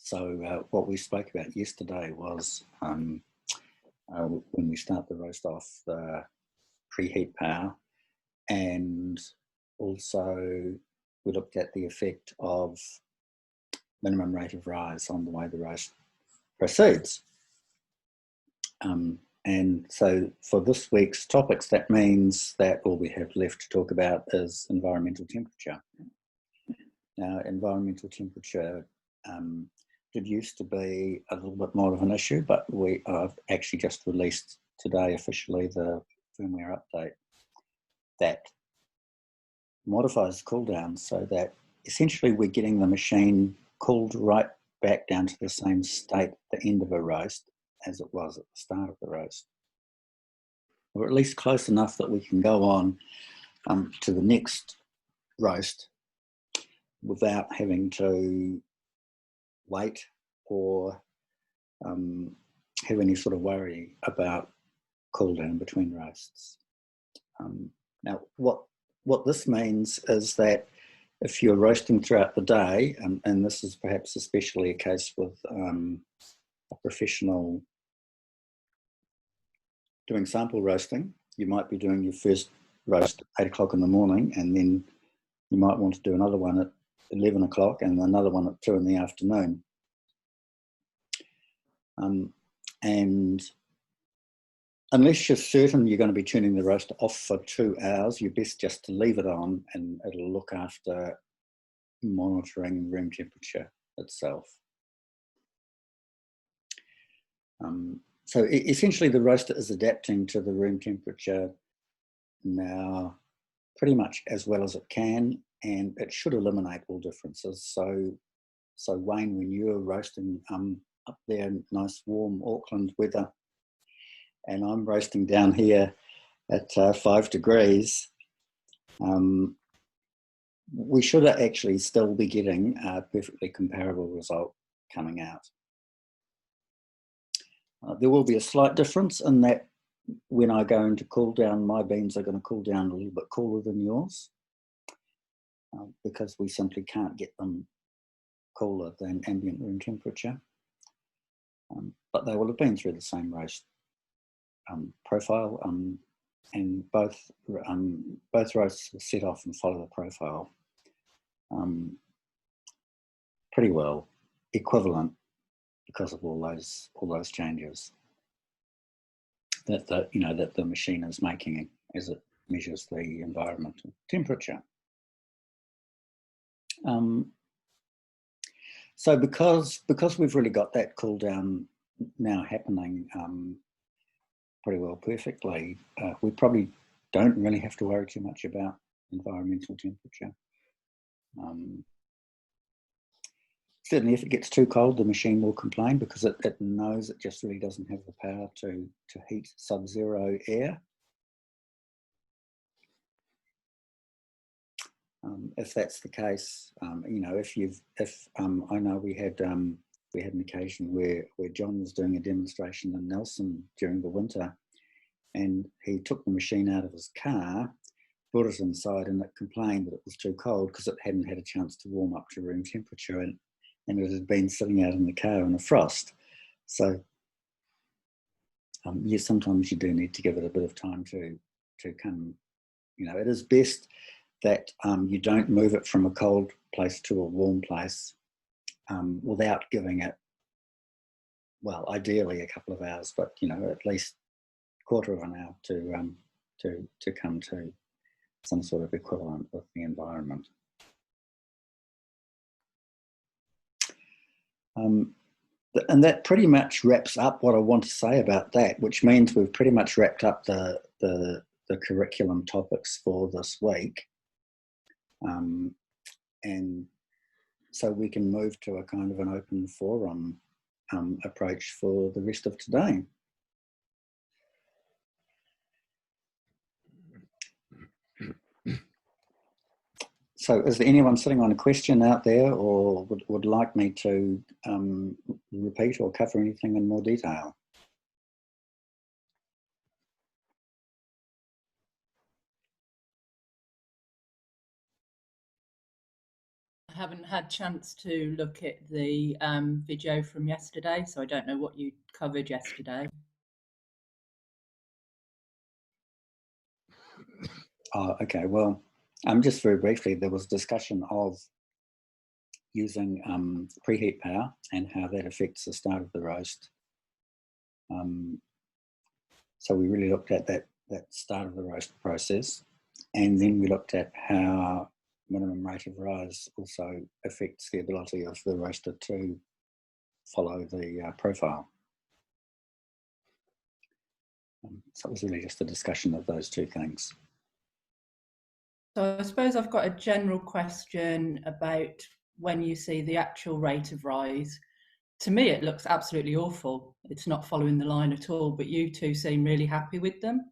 So what we spoke about yesterday was when we start the roast off, the preheat power, and also we looked at the effect of minimum rate of rise on the way the roast proceeds. And so for this week's topics, that means that all we have left to talk about is environmental temperature. Now, environmental temperature did used to be a little bit more of an issue, but I've actually just released today officially the firmware update that modifies cool down so that essentially we're getting the machine cooled right back down to the same state at the end of a roast as it was at the start of the roast, or at least close enough that we can go on to the next roast without having to wait or have any sort of worry about cool down between roasts. Now, what this means is that if you're roasting throughout the day, and this is perhaps especially a case with a professional doing sample roasting, you might be doing your first roast at 8 o'clock in the morning, and then you might want to do another one at 11 o'clock and another one at 2 in the afternoon. And unless you're certain you're going to be turning the roaster off for 2 hours, you're best just to leave it on, and it'll look after monitoring room temperature itself. So essentially the roaster is adapting to the room temperature now pretty much as well as it can, and it should eliminate all differences. So Wayne, when you're roasting up there in nice warm Auckland weather, and I'm roasting down here at 5 degrees, we should actually still be getting a perfectly comparable result coming out. There will be a slight difference in that when I go into cool down, my beans are going to cool down a little bit cooler than yours, because we simply can't get them cooler than ambient room temperature. But they will have been through the same roast profile, and both roasts will set off and follow the profile pretty well equivalent, because of all those changes that the machine is making as it measures the environmental temperature. So because we've really got that cool down now happening pretty well perfectly, we probably don't really have to worry too much about environmental temperature. Certainly if it gets too cold, the machine will complain, because it knows it just really doesn't have the power to heat sub-zero air. If that's the case, if I know we had an occasion where John was doing a demonstration in Nelson during the winter, and he took the machine out of his car, brought it inside, and it complained that it was too cold because it hadn't had a chance to warm up to room temperature, and it had been sitting out in the car in a frost. So yes, sometimes you do need to give it a bit of time to come. It is best that you don't move it from a cold place to a warm place without giving it, well, ideally a couple of hours, but at least a quarter of an hour to come to some sort of equivalent with the environment. And that pretty much wraps up what I want to say about that, which means we've pretty much wrapped up the curriculum topics for this week. And so we can move to a kind of an open forum approach for the rest of today. So is there anyone sitting on a question out there, or would like me to repeat or cover anything in more detail? I haven't had chance to look at the video from yesterday, so I don't know what you covered yesterday. Oh, okay. Well, just very briefly, there was discussion of using preheat power and how that affects the start of the roast. So we really looked at that start of the roast process, and then we looked at how minimum rate of rise also affects the ability of the roaster to follow the profile. So it was really just a discussion of those two things. So I suppose I've got a general question about when you see the actual rate of rise. To me, it looks absolutely awful. It's not following the line at all, but you two seem really happy with them.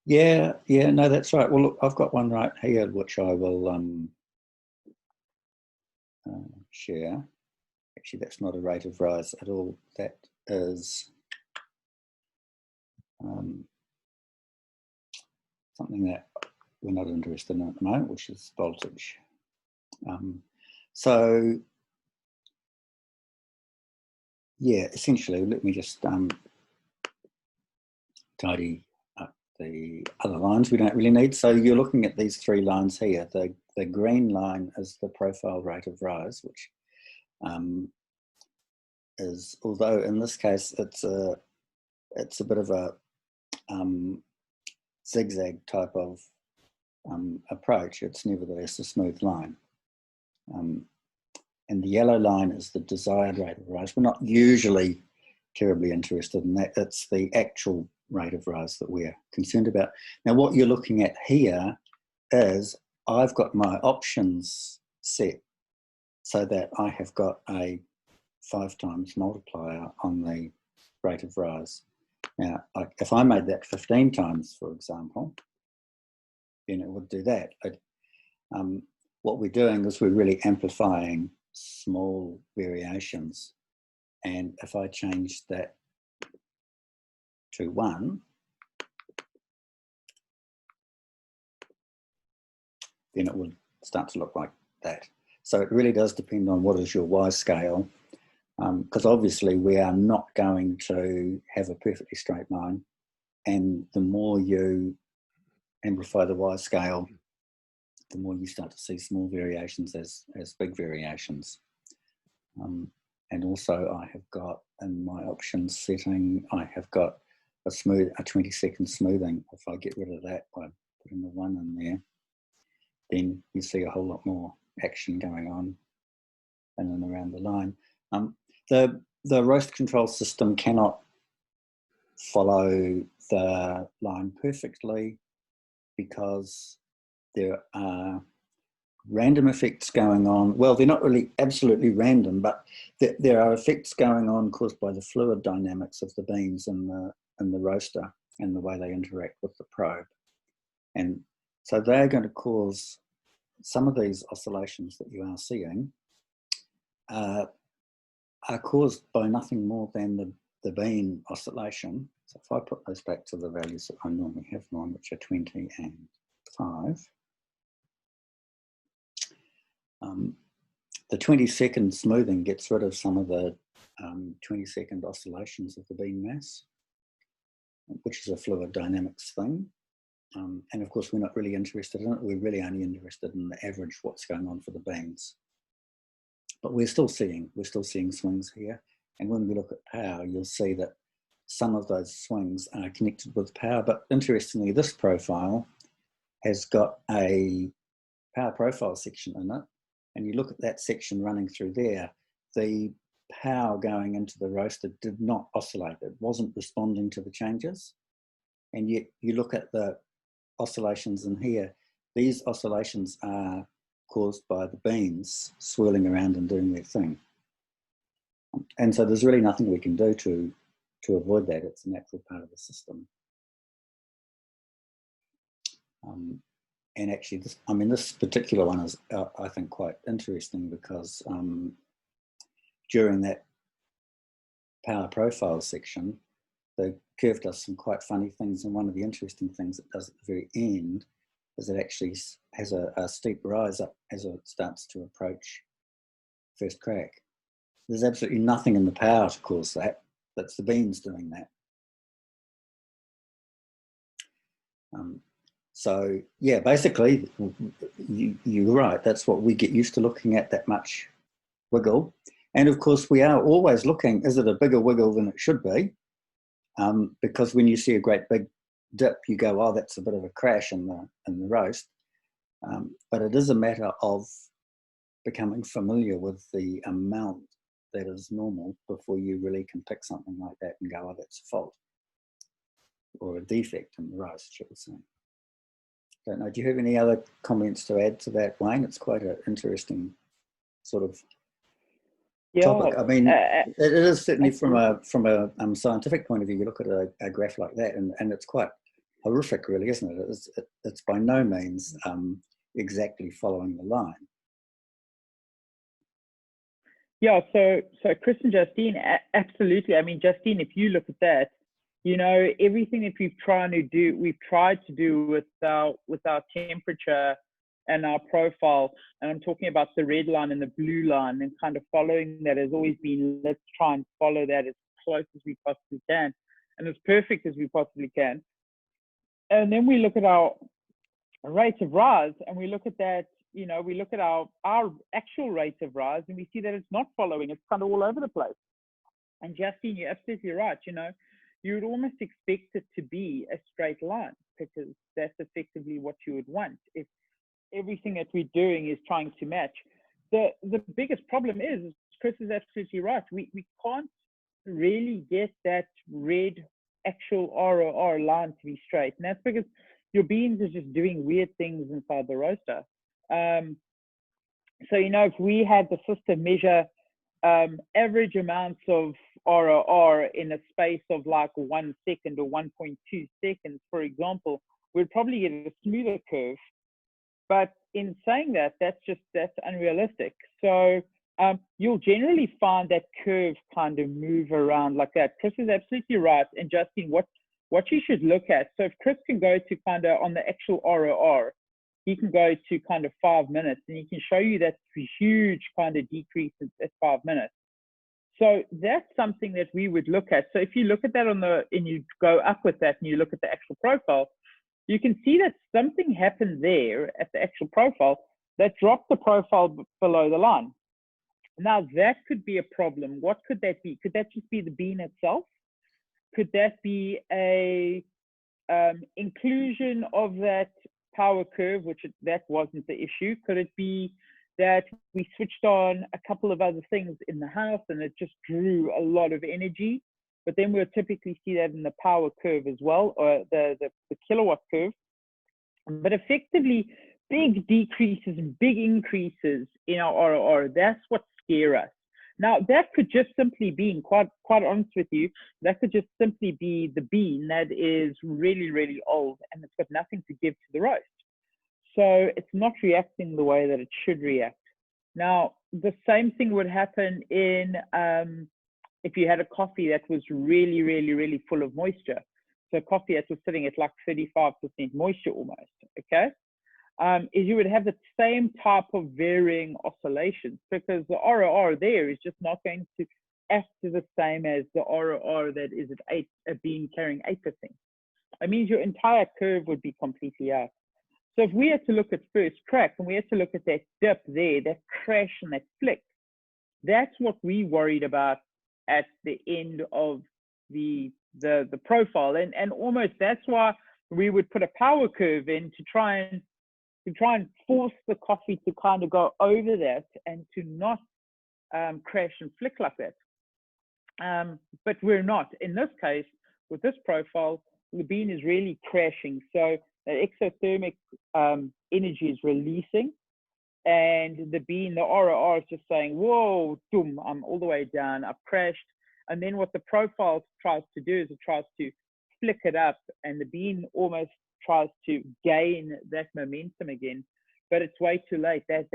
Yeah, no, that's right. Well, look, I've got one right here, which I will share. Actually, that's not a rate of rise at all. That is something that we're not interested in at the moment, which is voltage. So, yeah, essentially, let me just tidy up the other lines we don't really need. So you're looking at these three lines here. The green line is the profile rate of rise, which is, although in this case it's a bit of a zigzag type of approach, it's nevertheless a smooth line. And the yellow line is the desired rate of rise. We're not usually terribly interested in that. It's the actual rate of rise that we're concerned about. Now, what you're looking at here is I've got my options set so that I have got a 5 times multiplier on the rate of rise. Now, if I made that 15 times, for example, then it would do that. What we're doing is we're really amplifying small variations. And if I change that to 1, then it would start to look like that. So it really does depend on what is your Y scale, because obviously we are not going to have a perfectly straight line. And the more you amplify the Y scale, the more you start to see small variations as big variations. And also I have got in my options setting, I have got a 20-second smoothing. If I get rid of that by putting the 1 in there, then you see a whole lot more action going on in and around the line. The roast control system cannot follow the line perfectly because there are random effects going on. Well, they're not really absolutely random, but there are effects going on caused by the fluid dynamics of the beans in the roaster and the way they interact with the probe. And so they're going to cause some of these oscillations that you are seeing are caused by nothing more than the bean oscillation. So if I put those back to the values that I normally have on, which are 20 and 5, the 20-second smoothing gets rid of some of the 20-second oscillations of the bean mass, which is a fluid dynamics thing. And of course, we're not really interested in it. We're really only interested in the average, what's going on for the beans. But we're still seeing swings here. And when we look at power, you'll see that some of those swings are connected with power. But interestingly, this profile has got a power profile section in it. And you look at that section running through there, the power going into the roaster did not oscillate. It wasn't responding to the changes. And yet you look at the oscillations in here, these oscillations are caused by the beans swirling around and doing their thing. And so there's really nothing we can do to avoid that. It's a natural part of the system. And actually, this particular one is, I think, quite interesting because during that power profile section, the curve does some quite funny things. And one of the interesting things it does at the very end is it actually has a steep rise up as it starts to approach first crack. There's absolutely nothing in the power to cause that. That's the beans doing that. So yeah, basically, you're right. That's what we get used to looking at, that much wiggle. And of course, we are always looking, is it a bigger wiggle than it should be? Because when you see a great big dip, you go, oh, that's a bit of a crash in the roast. But it is a matter of becoming familiar with the amount that is normal before you really can pick something like that and go, oh, that's a fault or a defect in the roast, shall we say. Don't know, do you have any other comments to add to that, Wayne? It's quite an interesting sort of topic. I mean, it is certainly from a scientific point of view. You look at a graph like that, and it's quite horrific, really, isn't it? It's by no means exactly following the line. Yeah. So Chris and Justine, absolutely. I mean, Justine, if you look at that, you know, everything that we've tried to do with our temperature and our profile, and I'm talking about the red line and the blue line, and kind of following that has always been, let's try and follow that as close as we possibly can and as perfect as we possibly can. And then we look at our rate of rise, and we look at that, you know, we look at our actual rate of rise, and we see that it's not following, it's kind of all over the place. And Justine, you're absolutely right. You know, you would almost expect it to be a straight line, because that's effectively what you would want if everything that we're doing is trying to match. The biggest problem is Chris is absolutely right. We can't really get that red actual ROR line to be straight. And that's because your beans are just doing weird things inside the roaster. So, you know, if we had the system measure average amounts of ROR in a space of like 1 second or 1.2 seconds, for example, we'd probably get a smoother curve. But in saying that, that's unrealistic. So you'll generally find that curve kind of move around like that. Chris is absolutely right. And Justine, what you should look at, so if Chris can go to kind of on the actual ROR, he can go to kind of 5 minutes, and he can show you that huge kind of decrease at 5 minutes. So that's something that we would look at. So if you look at that and you go up with that and you look at the actual profile, you can see that something happened there at the actual profile that dropped the profile below the line. Now that could be a problem. What could that be? Could that just be the bean itself? Could that be a inclusion of that power curve, that wasn't the issue? Could it be that we switched on a couple of other things in the house and it just drew a lot of energy? But then we'll typically see that in the power curve as well, or the kilowatt curve. But effectively, big decreases and big increases in our ROR, that's what scare us. Now, that could just simply be, quite honest with you, that could just simply be the bean that is really, really old and it's got nothing to give to the roast. So it's not reacting the way that it should react. Now, the same thing would happen in if you had a coffee that was really, really, really full of moisture. So coffee that was sitting at like 35% moisture almost, okay? Is you would have the same type of varying oscillations, because the ROR there is just not going to act the same as the ROR that is at a bean carrying 8%. It means your entire curve would be completely out. So if we had to look at first crack and we had to look at that dip there, that crash and that flick, that's what we worried about at the end of the profile. And almost that's why we would put a power curve in to try and force the coffee to kind of go over that and to not crash and flick like that. But we're not. In this case, with this profile, the bean is really crashing. So the exothermic energy is releasing, and the bean, the ROR is just saying, whoa, boom, I'm all the way down, I've crashed. And then what the profile tries to do is it tries to flick it up, and the bean almost tries to gain that momentum again, but it's way too late. That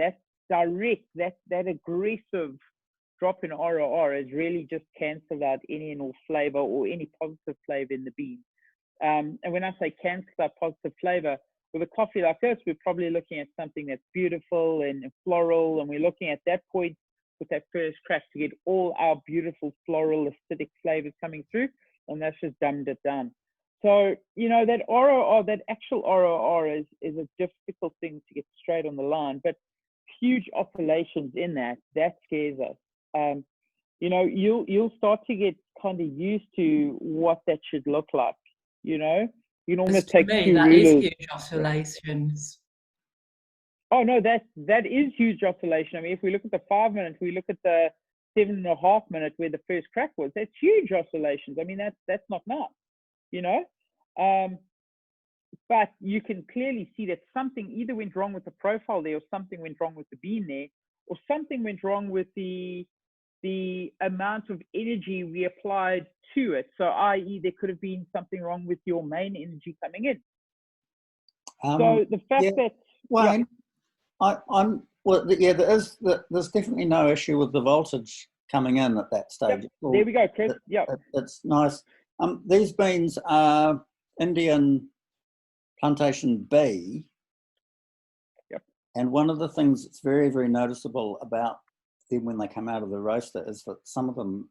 direct, that aggressive drop in ROR has really just cancelled out any and all flavor or any positive flavor in the bean. And when I say cancel out positive flavor, with a coffee like this, we're probably looking at something that's beautiful and floral, and we're looking at that point with that first crack to get all our beautiful floral acidic flavors coming through, and that's just dumbed it down. So, you know, that ROR, that actual ROR is a difficult thing to get straight on the line, but huge oscillations in that scares us. You know, you'll start to get kind of used to what that should look like, you know? You almost take me, two that rulers. is huge oscillations. Oh no, that is huge oscillation. I mean, if we look at the 5 minutes, we look at the 7.5 minutes where the first crack was, that's huge oscillations. I mean, that's not nice, you know? But you can clearly see that something either went wrong with the profile there, or something went wrong with the bean there, or something went wrong with the amount of energy we applied to it. So, i.e., there could have been something wrong with your main energy coming in. So the fact that Wayne, there's definitely no issue with the voltage coming in at that stage. Yep. There we go, Chris. It's nice. These beans are Indian Plantation B. Yep. And one of the things that's very, very noticeable about them when they come out of the roaster is that some of them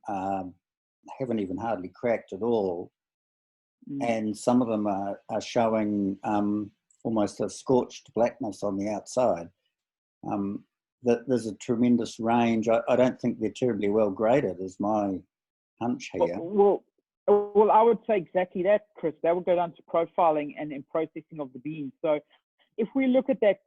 haven't even hardly cracked at all. And some of them are showing almost a scorched blackness on the outside. That there's a tremendous range. I don't think they're terribly well graded, is my hunch here. Well, I would say exactly that, Chris. That would go down to profiling and processing of the beans. So, if we look at that,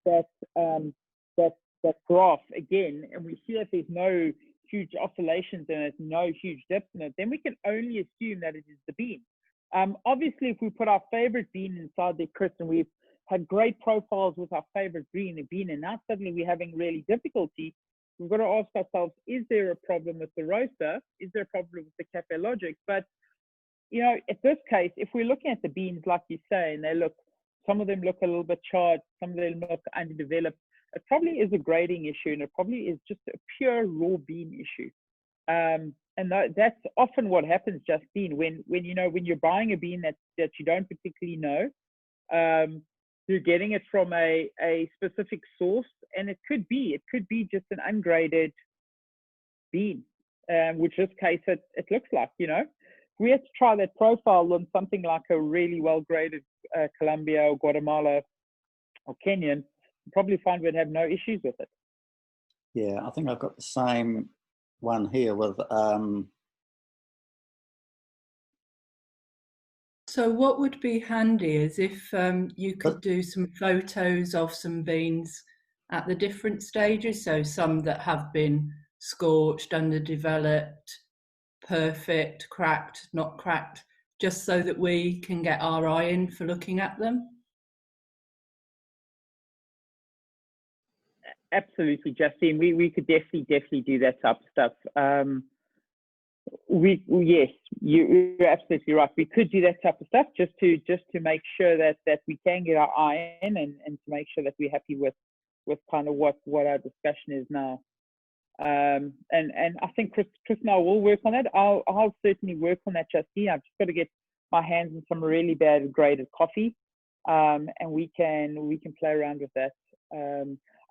that graph again, and we see that there's no huge oscillations in it, no huge dips in it, then we can only assume that it is the bean. Obviously, if we put our favorite bean inside there, Chris, and we've had great profiles with our favorite bean, and now suddenly we're having really difficulty, we've got to ask ourselves, is there a problem with the roaster? Is there a problem with the KAFFELOGIC? But, you know, at this case, if we're looking at the beans, like you say, and some of them look a little bit charred, some of them look underdeveloped, it probably is a grading issue, and it probably is just a pure raw bean issue. And that's often what happens, Justine, when you're buying a bean that you don't particularly know, you're getting it from a specific source, and it could be just an ungraded bean, which in this case it looks like, you know. If we had to try that profile on something like a really well graded Colombia or Guatemala or Kenyan, you'd probably find we'd have no issues with it. Yeah, I think I've got the same one here with So what would be handy is if you could do some photos of some beans at the different stages, so some that have been scorched, underdeveloped, perfect, cracked, not cracked, just so that we can get our eye in for looking at them. Absolutely, Justine. We could definitely do that type of stuff. Yes, you're absolutely right. We could do that type of stuff just to make sure that we can get our eye in, and to make sure that we're happy with kind of what our discussion is now. And I think Chris and I will work on that. I'll certainly work on that, Justine. I've just got to get my hands on some really bad graded coffee, and we can play around with that.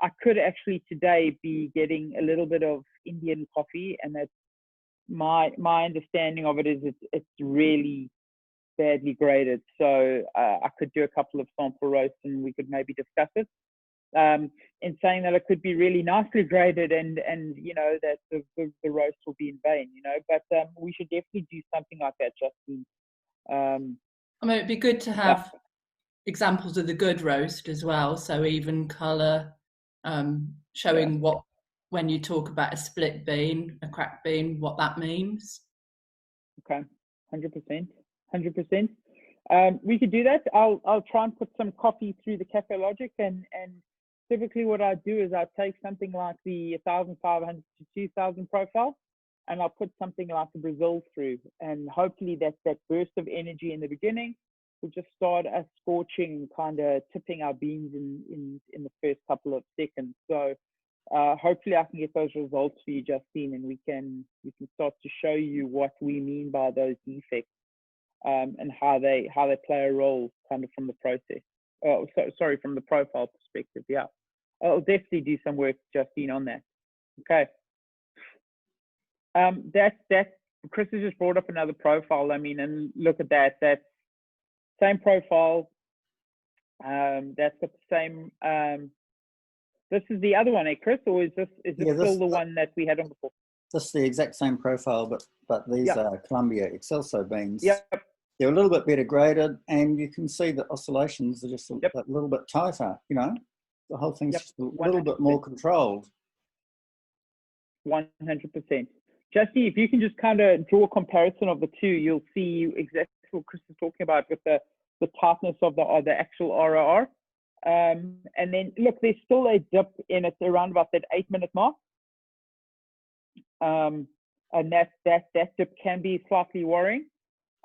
I could actually today be getting a little bit of Indian coffee, and that's my understanding of it is it's really badly graded. So I could do a couple of sample roasts, and we could maybe discuss it. In saying that, it could be really nicely graded, and you know that the roast will be in vain, you know. But we should definitely do something like that, Justine. I mean, it'd be good to have examples of the good roast as well, so even colour, showing what, when you talk about a split bean, a cracked bean, what that means. Okay, 100%. We could do that. I'll try and put some coffee through the KAFFELOGIC, and typically what I do is I take something like the 1,500 to 2,000 profile, and I'll put something like a Brazil through, and hopefully that burst of energy in the beginning will just start us scorching, kind of tipping our beans in the first couple of seconds. So hopefully I can get those results for you, Justine, and we can start to show you what we mean by those defects, and how they play a role kind of from the process. Oh, sorry, from the profile perspective. Yeah, I'll definitely do some work, Justine, on that. Okay. That Chris has just brought up another profile. I mean, and look at that. That same profile. That's got the same. This is the other one, eh, Chris? Or is this still the one that we had on before? This is the exact same profile, but these are Columbia Excelso beans. Yep. They're a little bit better graded, and you can see that oscillations are just a little bit tighter. You know, the whole thing's just a little bit more controlled. 100%. Justy, if you can just kind of draw a comparison of the two, you'll see exactly what Chris is talking about with the tightness of the actual ROR. And then look, there's still a dip in it around about that 8-minute mark. And that dip can be slightly worrying.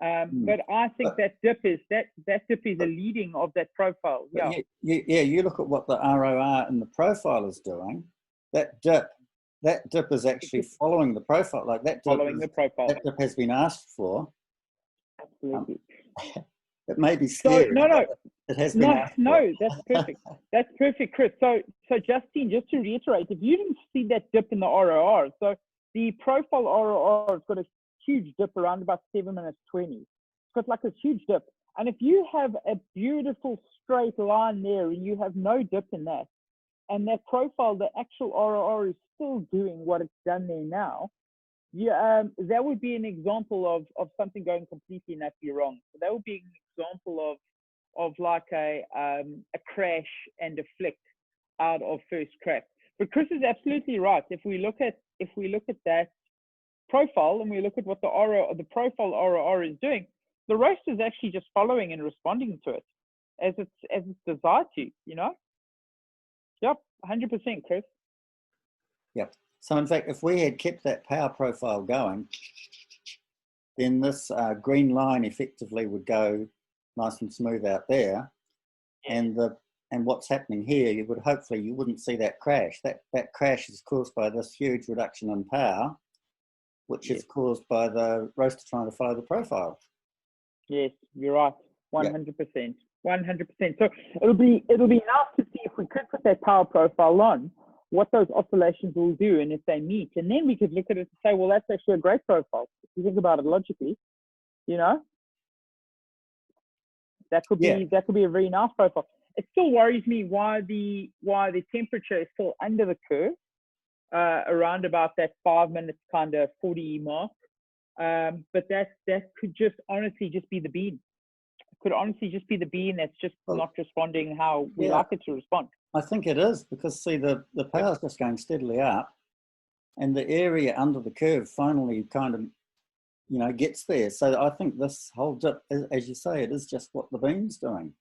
But I think that dip is a leading of that profile. Yeah. You look at what the ROR in the profile is doing. That dip is actually following the profile. Like that dip the profile. That dip has been asked for. Absolutely. It may be scary. So, no. It has been asked for. That's perfect. That's perfect, Chris. So Justine, just to reiterate, if you didn't see that dip in the ROR, so the profile ROR has got a huge dip around about 7 minutes 20. It's got like a huge dip. And if you have a beautiful straight line there and you have no dip in that, and that profile, the actual ROR is still doing what it's done there now, that would be an example of something going completely and utterly wrong. So that would be an example of like a crash and a flick out of first crack. But Chris is absolutely right. If we look at that profile and we look at what the profile ROR is doing, the rest is actually just following and responding to it as it's desired to, you know? Yep, 100%, Chris. Yep. So in fact, if we had kept that power profile going, then this green line effectively would go nice and smooth out there, and what's happening here, you wouldn't see that crash. That crash is caused by this huge reduction in power, which is caused by the roaster trying to follow the profile. Yes, you're right, 100%. 100%. So it'll be nice to see if we could put that power profile on, what those oscillations will do, and if they meet, and then we could look at it and say, well, that's actually a great profile. If you think about it logically, you know, that could be a very nice profile. It still worries me why the temperature is still under the curve, around about that 5 minutes kind of 40 mark. But that could just honestly just be the bean. Could honestly just be the bean that's just not responding how we like it to respond. I think it is, because see, the power's just going steadily up, and the area under the curve finally kind of, you know, gets there. So I think this whole dip, as you say, it is just what the bean's doing.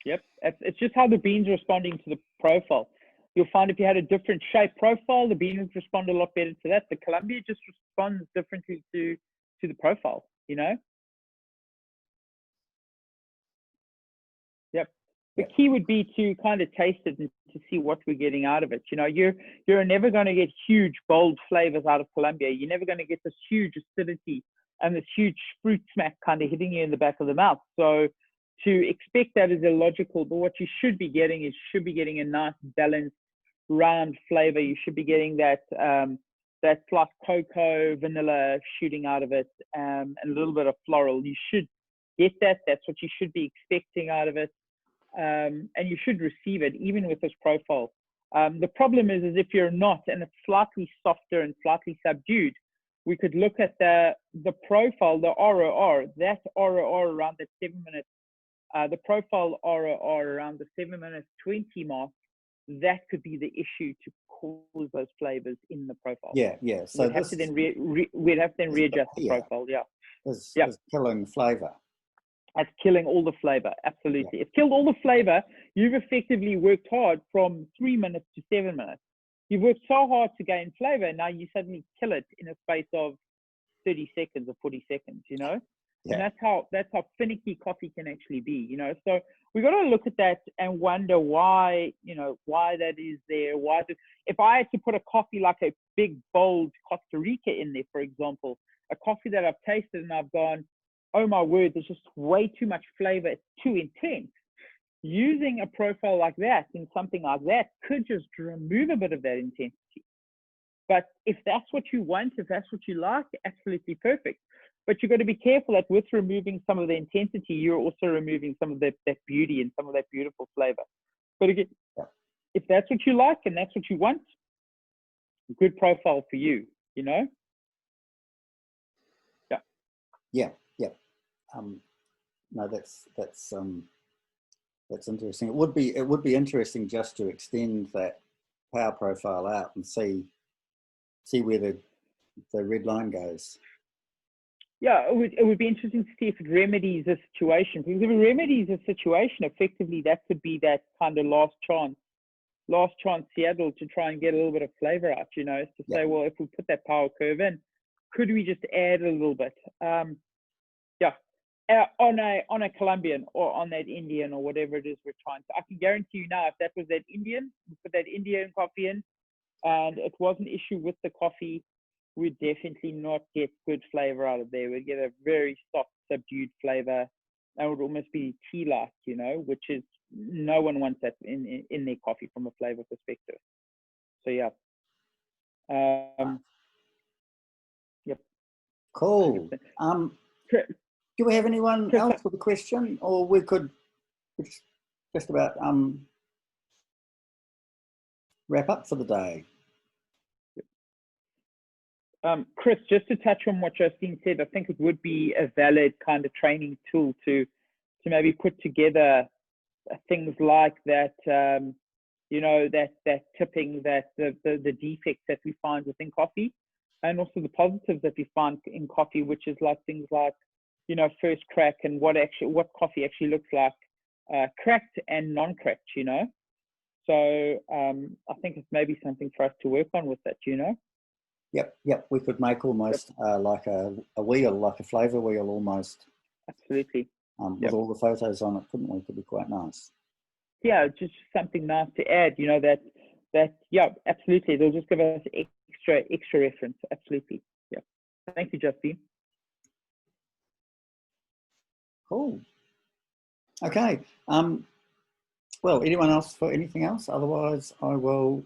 Yep, it's just how the bean's responding to the profile. You'll find if you had a different shape profile, the bean would respond a lot better to that. The Columbia just responds differently to the profile, you know? Yep. The key would be to kind of taste it and to see what we're getting out of it. You know, you're never going to get huge, bold flavors out of Columbia. You're never going to get this huge acidity and this huge fruit smack kind of hitting you in the back of the mouth. So to expect that is illogical, but what you should be getting a nice, balanced, round flavor. You should be getting that like cocoa, vanilla shooting out of it, and a little bit of floral. You should get that. That's what you should be expecting out of it. And you should receive it even with this profile. The problem is if you're not, and it's slightly softer and slightly subdued, we could look at the profile, the ROR, that ROR around the 7 minutes, the profile ROR around the 7 minutes 20 mark. That could be the issue to cause those flavors in the profile. Yeah. So we'd have to then readjust the profile. Is killing flavor. That's killing all the flavor. Absolutely. It's killed all the flavor. You've effectively worked hard from 3 minutes to 7 minutes. You've worked so hard to gain flavor, and now you suddenly kill it in a space of 30 seconds or 40 seconds, you know? Yeah. And that's how finicky coffee can actually be, you know? So we got to look at that and wonder why that is there. If I had to put a coffee like a big, bold Costa Rica in there, for example, a coffee that I've tasted and I've gone, oh my word, there's just way too much flavor. It's too intense. using a profile like that in something like that could just remove a bit of that intensity. But if that's what you want, if that's what you like, absolutely perfect. But you've got to be careful that with removing some of the intensity, you're also removing some of that beauty and some of that beautiful flavor. But again, if that's what you like and that's what you want, good profile for you, you know? Yeah. No, that's interesting. It would be interesting just to extend that power profile out and see where the red line goes. Yeah, it would be interesting to see if it remedies a situation. Because if it remedies a situation, effectively that could be that kind of last chance Seattle to try and get a little bit of flavor out, you know, to say, well, if we put that power curve in, could we just add a little bit? On a Colombian or on that Indian or whatever it is we're trying to. I can guarantee you now, if that was that Indian, we put that Indian coffee in, and it was an issue with the coffee, we'd definitely not get good flavor out of there. We'd get a very soft, subdued flavor. That would almost be tea-like, you know, which is, no one wants that in their coffee from a flavor perspective. So yeah. Yep. Cool. 100%. Do we have anyone else with a question, or we could just about wrap up for the day? Chris, just to touch on what Justine said, I think it would be a valid kind of training tool to maybe put together things like that, you know, that tipping, that the defects that we find within coffee, and also the positives that we find in coffee, which is like things like, you know, first crack and what coffee actually looks like, cracked and non-cracked, you know. So I think it's maybe something for us to work on with that, you know. Yep. We could make almost like a wheel, like a flavor wheel almost. Absolutely. With all the photos on it, couldn't we? Could be quite nice. Yeah, just something nice to add, you know, that yeah, absolutely. They'll just give us extra reference. Absolutely. Yeah. Thank you, Justine. Cool. Okay. Well, anyone else for anything else? Otherwise, I will